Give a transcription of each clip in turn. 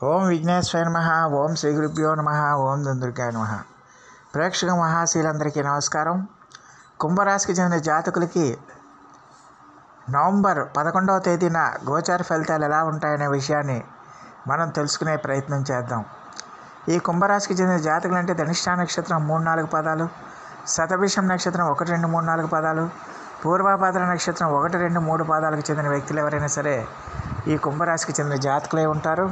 ఓం విఘ్నేశ్వరాయ నమః. ఓం శ్రీ గురుభ్యో నమః. ఓం దుందుర్గాయ నమః. ప్రేక్షక మహాశీలందరికీ నమస్కారం. కుంభరాశికి చెందిన జాతకులకి నవంబర్ 11వ తేదీన గోచార ఫలితాలు ఎలా ఉంటాయనే విషయాన్ని మనం తెలుసుకునే ప్రయత్నం చేద్దాం. ఈ కుంభరాశికి చెందిన జాతకులు అంటే ధనిష్ఠా నక్షత్రం 3-4 పదాలు, శతభిషం నక్షత్రం 1-2-3-4 పదాలు, పూర్వభాద్ర నక్షత్రం 1-2-3 పాదాలకు చెందిన వ్యక్తులు ఎవరైనా సరే ఈ కుంభరాశికి చెందిన జాతకులే ఉంటారు.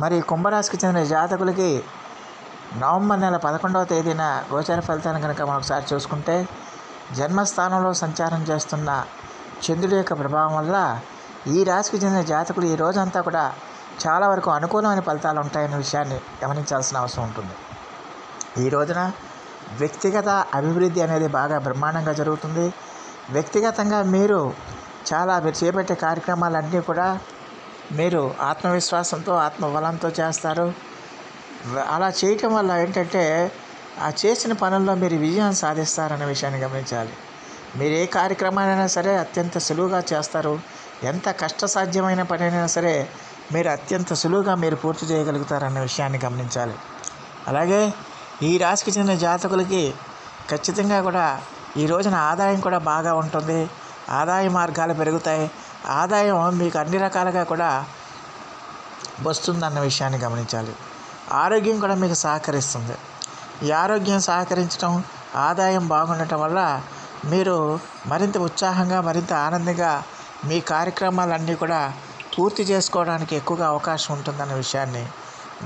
మరి కుంభరాశికి చెందిన జాతకులకి నవంబర్ నెల 11వ తేదీన గోచార ఫలితాలను కనుక మనం ఒకసారి చూసుకుంటే, జన్మస్థానంలో సంచారం చేస్తున్న చంద్రుడి యొక్క ప్రభావం వల్ల ఈ రాశికి చెందిన జాతకులు ఈ రోజంతా కూడా చాలా వరకు అనుకూలమైన ఫలితాలు ఉంటాయనే విషయాన్ని గమనించాల్సిన అవసరం ఉంటుంది. ఈ రోజున వ్యక్తిగత అభివృద్ధి అనేది బాగా బ్రహ్మాండంగా జరుగుతుంది. వ్యక్తిగతంగా మీరు చేపట్టే కార్యక్రమాలన్నీ కూడా మీరు ఆత్మవిశ్వాసంతో ఆత్మబలంతో చేస్తారు. అలా చేయటం వల్ల ఏంటంటే ఆ చేసిన పనుల్లో మీరు విజయం సాధిస్తారనే విషయాన్ని గమనించాలి. మీరు ఏ కార్యక్రమాలైనా సరే అత్యంత సులువుగా చేస్తారు. ఎంత కష్టసాధ్యమైన పని అయినా సరే మీరు అత్యంత సులువుగా మీరు పూర్తి చేయగలుగుతారన్న విషయాన్ని గమనించాలి. అలాగే ఈ రాశికి చెందిన జాతకులకి ఖచ్చితంగా కూడా ఈ రోజున ఆదాయం కూడా బాగా ఉంటుంది. ఆదాయ మార్గాలు పెరుగుతాయి. ఆదాయం మీకు అన్ని రకాలుగా కూడా వస్తుందన్న విషయాన్ని గమనించాలి. ఆరోగ్యం కూడా మీకు సహకరిస్తుంది. ఈ ఆరోగ్యం సహకరించడం, ఆదాయం బాగుండటం వల్ల మీరు మరింత ఉత్సాహంగా, మరింత ఆనందంగా మీ కార్యక్రమాలన్నీ కూడా పూర్తి చేసుకోవడానికి ఎక్కువగా అవకాశం ఉంటుందన్న విషయాన్ని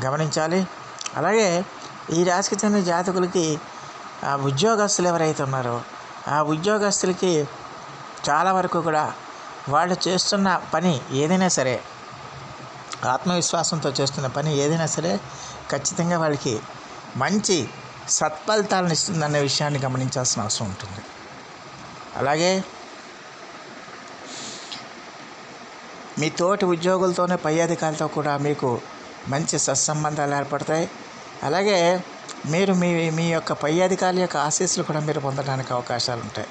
గమనించాలి. అలాగే ఈ రాశికి చెందిన జాతకులకి ఉద్యోగస్తులు ఎవరైతే ఉన్నారో ఆ ఉద్యోగస్తులకి చాలా వరకు కూడా వాళ్ళు చేస్తున్న పని ఏదైనా సరే, ఆత్మవిశ్వాసంతో చేస్తున్న పని ఏదైనా సరే ఖచ్చితంగా వాళ్ళకి మంచి సత్ఫలితాలను ఇస్తుందనే విషయాన్ని గమనించాల్సిన అవసరం ఉంటుంది. అలాగే మీ తోటి ఉద్యోగులతోనే పై అధికారులతో కూడా మీకు మంచి సత్సంబంధాలు ఏర్పడతాయి. అలాగే మీరు మీ యొక్క పై అధికారుల యొక్క ఆశీస్సులు కూడా మీరు పొందడానికి అవకాశాలు ఉంటాయి.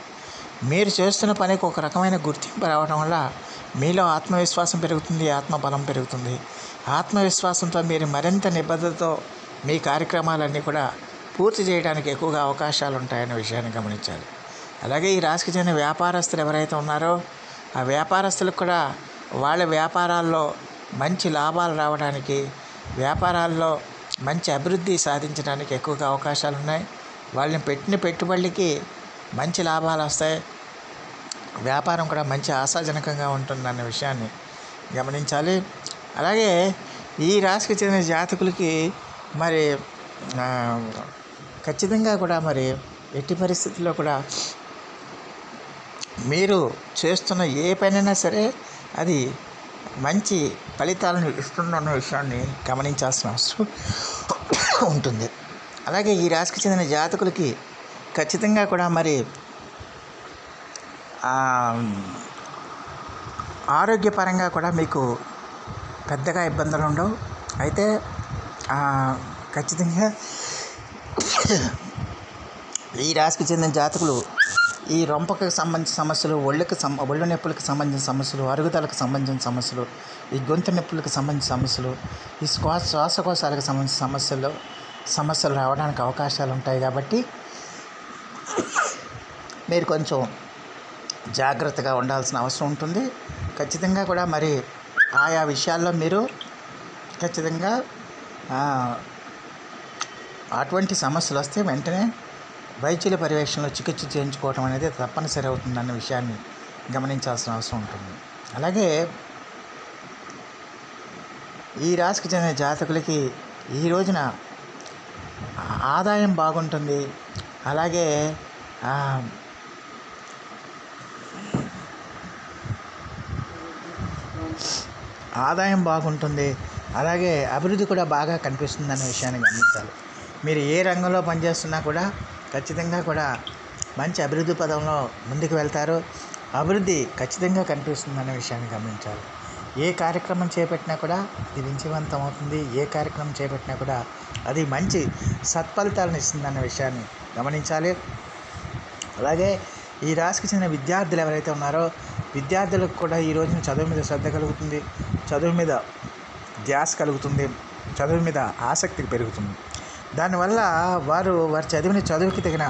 మీరు చేస్తున్న పనికి ఒక రకమైన గుర్తింపు రావడం వల్ల మీలో ఆత్మవిశ్వాసం పెరుగుతుంది, ఆత్మబలం పెరుగుతుంది. ఆత్మవిశ్వాసంతో మీరు మరింత నిబద్ధతతో మీ కార్యక్రమాలన్నీ కూడా పూర్తి చేయడానికి ఎక్కువగా అవకాశాలు ఉంటాయనే విషయాన్ని గమనించాలి. అలాగే ఈ రాశికి చెందిన వ్యాపారస్తులు ఎవరైతే ఉన్నారో ఆ వ్యాపారస్తులకు కూడా వాళ్ళ వ్యాపారాల్లో మంచి లాభాలు రావడానికి, వ్యాపారాల్లో మంచి అభివృద్ధి సాధించడానికి ఎక్కువగా అవకాశాలు ఉన్నాయి. వాళ్ళని పెట్టిన పెట్టుబడులకి మంచి లాభాలు వస్తాయి. వ్యాపారం కూడా మంచి ఆశాజనకంగా ఉంటుందన్న విషయాన్ని గమనించాలి. అలాగే ఈ రాశికి చెందిన జాతకులకి మరి ఖచ్చితంగా కూడా మరి ఎట్టి పరిస్థితుల్లో కూడా మీరు చేస్తున్న ఏ పనైనా సరే అది మంచి ఫలితాలను ఇస్తుందన్న విషయాన్ని గమనించాల్సిన అవసరం ఉంటుంది. అలాగే ఈ రాశికి చెందిన జాతకులకి ఖచ్చితంగా కూడా మరి ఆరోగ్యపరంగా కూడా మీకు పెద్దగా ఇబ్బందులు ఉండవు. అయితే ఖచ్చితంగా ఈ రాశికి చెందిన జాతకులు ఈ రొంపకు సంబంధించిన సమస్యలు, ఒళ్ళు నొప్పులకు సంబంధించిన సమస్యలు, అరుగుదలకు సంబంధించిన సమస్యలు, ఈ గొంతు నొప్పులకు సంబంధించిన సమస్యలు, ఈ శ్వాసకోశాలకు సంబంధించిన సమస్యలు రావడానికి అవకాశాలు ఉంటాయి. కాబట్టి మీరు కొంచెం జాగ్రత్తగా ఉండాల్సిన అవసరం ఉంటుంది. ఖచ్చితంగా కూడా మరి ఆయా విషయాల్లో మీరు ఖచ్చితంగా అటువంటి సమస్యలు వస్తే వెంటనే వైద్యుల పర్యవేక్షణలో చికిత్స చేయించుకోవడం అనేది తప్పనిసరి అవుతుందన్న విషయాన్ని గమనించాల్సిన అవసరం ఉంటుంది. అలాగే ఈ రాశికి చెందిన జాతకులకి ఈ రోజున ఆదాయం బాగుంటుంది. అలాగే ఆదాయం బాగుంటుంది. అలాగే అభివృద్ధి కూడా బాగా కనిపిస్తుందనే విషయాన్ని గమనించాలి. మీరు ఏ రంగంలో పనిచేస్తున్నా కూడా ఖచ్చితంగా కూడా మంచి అభివృద్ధి పదంలో ముందుకు వెళ్తారు. అభివృద్ధి ఖచ్చితంగా కనిపిస్తుందనే విషయాన్ని గమనించాలి. ఏ కార్యక్రమం చేపట్టినా కూడా అది విజయవంతం అవుతుంది. ఏ కార్యక్రమం చేపట్టినా కూడా అది మంచి సత్ఫలితాలను ఇస్తుందన్న విషయాన్ని గమనించాలి. అలాగే ఈ రాశికి చెందిన విద్యార్థులు ఎవరైతే ఉన్నారో విద్యార్థులకు కూడా ఈ రోజున చదువు మీద శ్రద్ధ కలుగుతుంది. చదువు మీద ధ్యాస కలుగుతుంది, చదువు మీద ఆసక్తి పెరుగుతుంది. దానివల్ల వారు చదివిన చదువుకి తగిన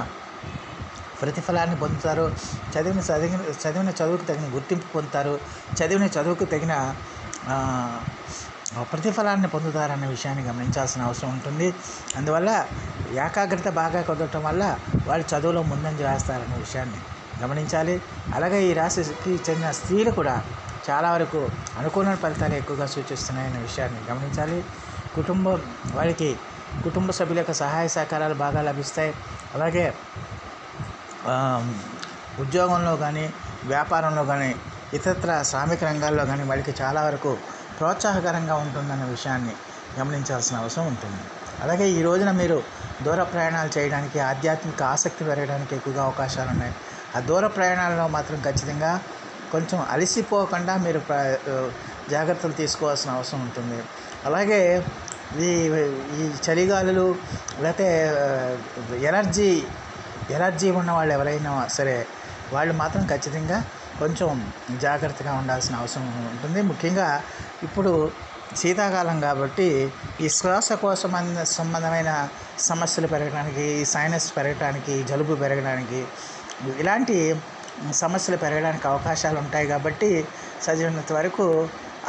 ప్రతిఫలాన్ని పొందుతారు, చదివిన చదువుకు తగిన గుర్తింపు పొందుతారు, చదివిన చదువుకు తగిన ప్రతిఫలాన్ని పొందుతారన్న విషయాన్ని గమనించాల్సిన అవసరం ఉంటుంది. అందువల్ల ఏకాగ్రత బాగా కుదరటం వల్ల వాళ్ళు చదువులో ముందంజ వేస్తారన్న విషయాన్ని గమనించాలి. అలాగే ఈ రాశికి చెందిన స్త్రీలు కూడా చాలా వరకు అనుకూల ఫలితాలు ఎక్కువగా సూచిస్తున్నాయన్న విషయాన్ని గమనించాలి. వారికి కుటుంబ సభ్యుల యొక్క సహాయ సహకారాలు బాగా లభిస్తాయి. అలాగే ఉద్యోగంలో కానీ, వ్యాపారంలో కానీ, ఇతరత్ర శ్రామిక రంగాల్లో కానీ వాళ్ళకి చాలా వరకు ప్రోత్సాహకరంగా ఉంటుందన్న విషయాన్ని గమనించాల్సిన అవసరం ఉంటుంది. అలాగే ఈ రోజున మీరు దూర ప్రయాణాలు చేయడానికి, ఆధ్యాత్మిక ఆసక్తి పెరగడానికి ఎక్కువగా అవకాశాలు ఉన్నాయి. ఆ దూర ప్రయాణాలలో మాత్రం ఖచ్చితంగా కొంచెం అలసిపోకుండా మీరు జాగ్రత్తలు తీసుకోవాల్సిన అవసరం ఉంటుంది. అలాగే ఈ చలిగాలులు లేకపోతే ఎలర్జీ ఉన్న వాళ్ళు ఎవరైనా సరే వాళ్ళు మాత్రం ఖచ్చితంగా కొంచెం జాగ్రత్తగా ఉండాల్సిన అవసరం ఉంటుంది. ముఖ్యంగా ఇప్పుడు శీతాకాలం కాబట్టి ఈ శ్వాసకోశ సంబంధమైన సమస్యలు పెరగడానికి, సైనస్ పెరగడానికి, జలుబు పెరగడానికి, ఇలాంటి సమస్యలు పెరగడానికి అవకాశాలు ఉంటాయి. కాబట్టి చదివినంత వరకు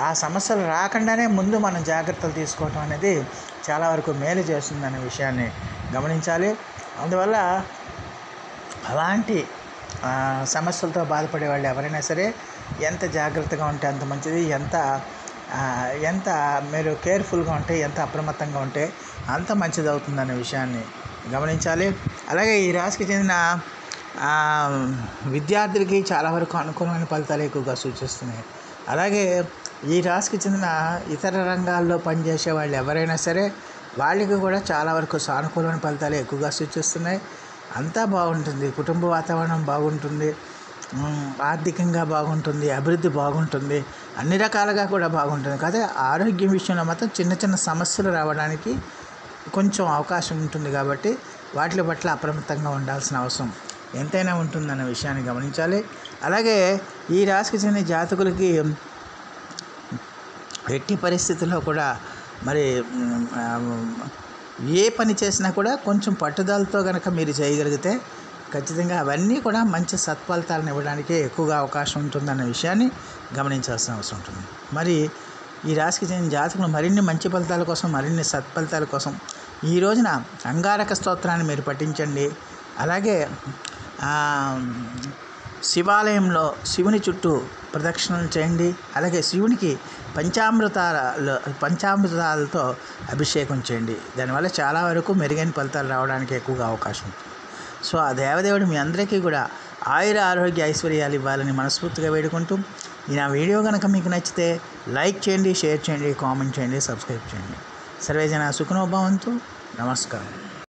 ఆ సమస్యలు రాకుండానే ముందు మనం జాగ్రత్తలు తీసుకోవటం అనేది చాలా వరకు మేలు చేస్తుందనే విషయాన్ని గమనించాలి. అందువల్ల అలాంటి సమస్యలతో బాధపడే వాళ్ళు ఎవరైనా సరే ఎంత జాగ్రత్తగా ఉంటే అంత మంచిది, ఎంత మీరు కేర్ఫుల్గా ఉంటే, ఎంత అప్రమత్తంగా ఉంటే అంత మంచిది అవుతుందనే విషయాన్ని గమనించాలి. అలాగే ఈ రాశికి చెందిన విద్యార్థులకి చాలా వరకు అనుకూలమైన ఫలితాలు ఎక్కువగా సూచిస్తున్నాయి. అలాగే ఈ రాశికి చెందిన ఇతర రంగాల్లో పనిచేసే వాళ్ళు ఎవరైనా సరే వాళ్ళకి కూడా చాలా వరకు సానుకూలమైన ఫలితాలు ఎక్కువగా సూచిస్తున్నాయి. అంతా బాగుంటుంది, కుటుంబ వాతావరణం బాగుంటుంది, ఆర్థికంగా బాగుంటుంది, అభివృద్ధి బాగుంటుంది, అన్ని రకాలుగా కూడా బాగుంటుంది. కాదే ఆరోగ్యం విషయంలో మాత్రం చిన్న సమస్యలు రావడానికి కొంచెం అవకాశం ఉంటుంది. కాబట్టి వాటి పట్ల అప్రమత్తంగా ఉండాల్సిన అవసరం ఎంతైనా ఉంటుందన్న విషయాన్ని గమనించాలి. అలాగే ఈ రాశికి చెందిన జాతకులకి ఎట్టి పరిస్థితుల్లో కూడా మరి ఏ పని చేసినా కూడా కొంచెం పట్టుదలతో కనుక మీరు చేయగలిగితే ఖచ్చితంగా అవన్నీ కూడా మంచి సత్ఫలితాలను ఇవ్వడానికి ఎక్కువగా అవకాశం ఉంటుందన్న విషయాన్ని గమనించాల్సిన అవసరం ఉంటుంది. మరి ఈ రాశికి చెందిన జాతకులు మరిన్ని మంచి ఫలితాల కోసం, మరిన్ని సత్ఫలితాల కోసం ఈ రోజున అంగారక స్తోత్రాన్ని మీరు పఠించండి. అలాగే శివాలయంలో శివుని చుట్టూ ప్రదక్షిణలు చేయండి. అలాగే శివునికి పంచామృతాలతో అభిషేకం చేయండి. దానివల్ల చాలా వరకు మెరుగైన ఫలితాలు రావడానికి ఎక్కువగా అవకాశం ఉంటుంది. సో ఆ దేవదేవుడు మీ అందరికీ కూడా ఆయుర ఆరోగ్య ఐశ్వర్యాలు ఇవ్వాలని మనస్ఫూర్తిగా వేడుకుంటూ, నా వీడియో కనుక మీకు నచ్చితే లైక్ చేయండి, షేర్ చేయండి, కామెంట్ చేయండి, సబ్స్క్రైబ్ చేయండి. సర్వేజన సుఖనో భవంతు. నమస్కారం.